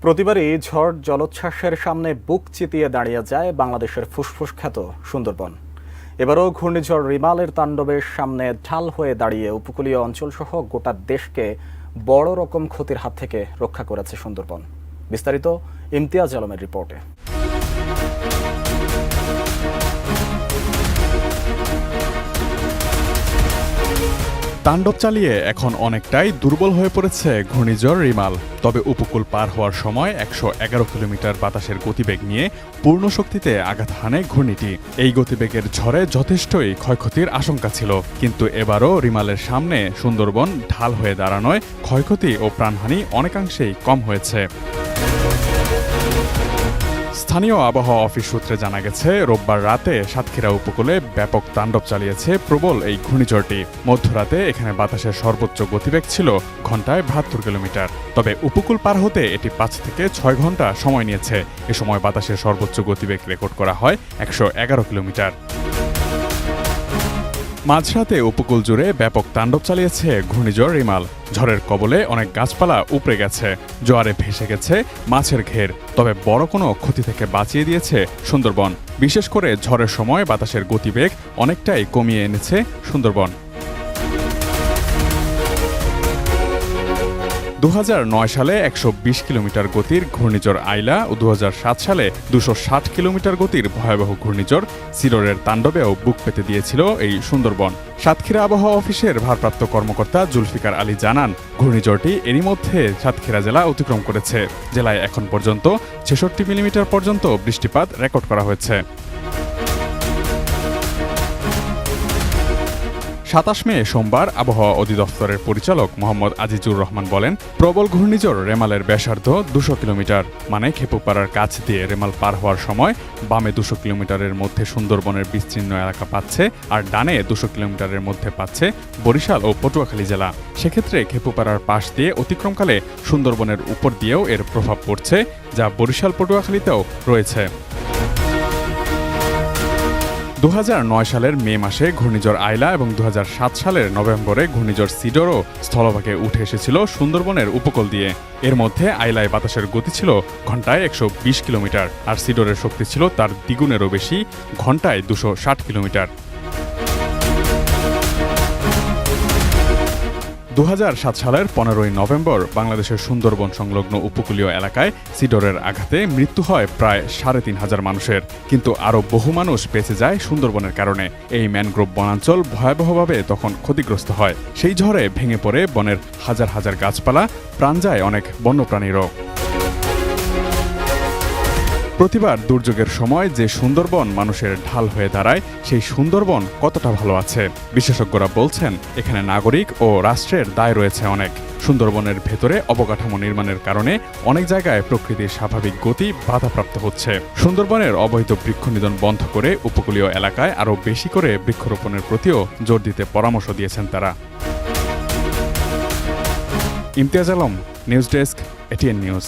প্রতিবারই ঝড় জলোচ্ছ্বাসের সামনে বুক চিতিয়ে দাঁড়িয়ে যায় বাংলাদেশের ফুসফুস খ্যাত সুন্দরবন। এবারও ঘূর্ণিঝড় রিমালের তাণ্ডবের সামনে ঢাল হয়ে দাঁড়িয়ে উপকূলীয় অঞ্চলসহ গোটা দেশকে বড় রকম ক্ষতির হাত থেকে রক্ষা করেছে সুন্দরবন। বিস্তারিত ইমতিয়াজ আলমের রিপোর্টে। তাণ্ডব চালিয়ে এখন অনেকটাই দুর্বল হয়ে পড়েছে ঘূর্ণিঝড় রিমাল। তবে উপকূল পার হওয়ার সময় ১১১ কিলোমিটার বাতাসের গতিবেগ নিয়ে পূর্ণ শক্তিতে আঘাত হানে ঘূর্ণিটি। এই গতিবেগের ঝড়ে যথেষ্টই ক্ষয়ক্ষতির আশঙ্কা ছিল, কিন্তু এবারও রিমালের সামনে সুন্দরবন ঢাল হয়ে দাঁড়ানোয় ক্ষয়ক্ষতি ও প্রাণহানি অনেকাংশেই কম হয়েছে। স্থানীয় আবহাওয়া অফিস সূত্রে জানা গেছে, রোববার রাতে সাতক্ষীরা উপকূলে ব্যাপক তাণ্ডব চালিয়েছে প্রবল এই ঘূর্ণিঝড়টি। মধ্যরাতে এখানে বাতাসের সর্বোচ্চ গতিবেগ ছিল ঘন্টায় ৭২ কিলোমিটার। তবে উপকূল পার হতে এটি ৫ থেকে ৬ ঘন্টা সময় নিয়েছে। এ সময় বাতাসের সর্বোচ্চ গতিবেগ রেকর্ড করা হয় ১১১ কিলোমিটার। মাঝরাতে উপকূল জুড়ে ব্যাপক তাণ্ডব চালিয়েছে ঘূর্ণিঝড় রিমাল। ঝড়ের কবলে অনেক গাছপালা উপড়ে গেছে, জোয়ারে ভেসে গেছে মাছের ঘের। তবে বড় কোনো ক্ষতি থেকে বাঁচিয়ে দিয়েছে সুন্দরবন। বিশেষ করে ঝড়ের সময় বাতাসের গতিবেগ অনেকটাই কমিয়ে এনেছে সুন্দরবন। ২০০৯ সালে ১২০ কিলোমিটার গতির ঘূর্ণিঝড় আইলা ও ২০০৭ সালে ২৬০ কিলোমিটার গতির ভয়াবহ ঘূর্ণিঝড় সিডরের তাণ্ডবেও বুক পেতে দিয়েছিল এই সুন্দরবন। সাতক্ষীরা আবহাওয়া অফিসের ভারপ্রাপ্ত কর্মকর্তা জুলফিকার আলী জানান, ঘূর্ণিঝড়টি এরই মধ্যে সাতক্ষীরা জেলা অতিক্রম করেছে। জেলায় এখন পর্যন্ত ৬৬ মিলিমিটার পর্যন্ত বৃষ্টিপাত রেকর্ড করা হয়েছে। ২৭ মে সোমবার আবহাওয়া অধিদপ্তরের পরিচালক মোহাম্মদ আজিজুর রহমান বলেন, প্রবল ঘূর্ণিঝড় রেমালের ব্যাসার্ধ ২০০ কিলোমিটার, মানে খেপুপাড়ার কাছ দিয়ে রেমাল পার হওয়ার সময় বামে ২০০ কিলোমিটারের মধ্যে সুন্দরবনের বিস্তীর্ণ এলাকা পাচ্ছে, আর ডানে ২০০ কিলোমিটারের মধ্যে পাচ্ছে বরিশাল ও পটুয়াখালী জেলা। সেক্ষেত্রে খেপুপাড়ার পাশ দিয়ে অতিক্রমকালে সুন্দরবনের উপর দিয়েও এর প্রভাব পড়ছে, যা বরিশাল পটুয়াখালীতেও রয়েছে। ২০০৯ সালের মে মাসে ঘূর্ণিঝড় আইলা এবং ২০০৭ সালের নভেম্বরে ঘূর্ণিঝড় সিডরও স্থলভাগে উঠে এসেছিল সুন্দরবনের উপকূল দিয়ে। এর মধ্যে আইলায় বাতাসের গতি ছিল ঘন্টায় ১২০ কিলোমিটার, আর সিডরের শক্তি ছিল তার দ্বিগুণেরও বেশি, ঘন্টায় ২৬০ কিলোমিটার। ২০০৭ সালের ১৫ই নভেম্বর বাংলাদেশের সুন্দরবন সংলগ্ন উপকূলীয় এলাকায় সিডরের আঘাতে মৃত্যু হয় প্রায় ৩৫০০ মানুষের, কিন্তু আরও বহু মানুষ বেঁচে যায় সুন্দরবনের কারণে। এই ম্যানগ্রোভ বনাঞ্চল ভয়াবহভাবে তখন ক্ষতিগ্রস্ত হয়। সেই ঝড়ে ভেঙে পড়ে বনের হাজার হাজার গাছপালা, প্রাণ যায় অনেক বন্যপ্রাণীরও। প্রতিবার দুর্যোগের সময় যে সুন্দরবন মানুষের ঢাল হয়ে দাঁড়ায়, সেই সুন্দরবন কতটা ভালো আছে বিশেষজ্ঞরা বলছেন, এখানে নাগরিক ও রাষ্ট্রের দায় রয়েছে অনেক। সুন্দরবনের ভেতরে অবকাঠামো নির্মাণের কারণে অনেক জায়গায় প্রকৃতির স্বাভাবিক গতি বাধাপ্রাপ্ত হচ্ছে। সুন্দরবনের অবৈধ বৃক্ষনিধন বন্ধ করে উপকূলীয় এলাকায় আরও বেশি করে বৃক্ষরোপণের প্রতিও জোর দিতে পরামর্শ দিয়েছেন তারা। Imtiaz Alam, news desk, ATN news.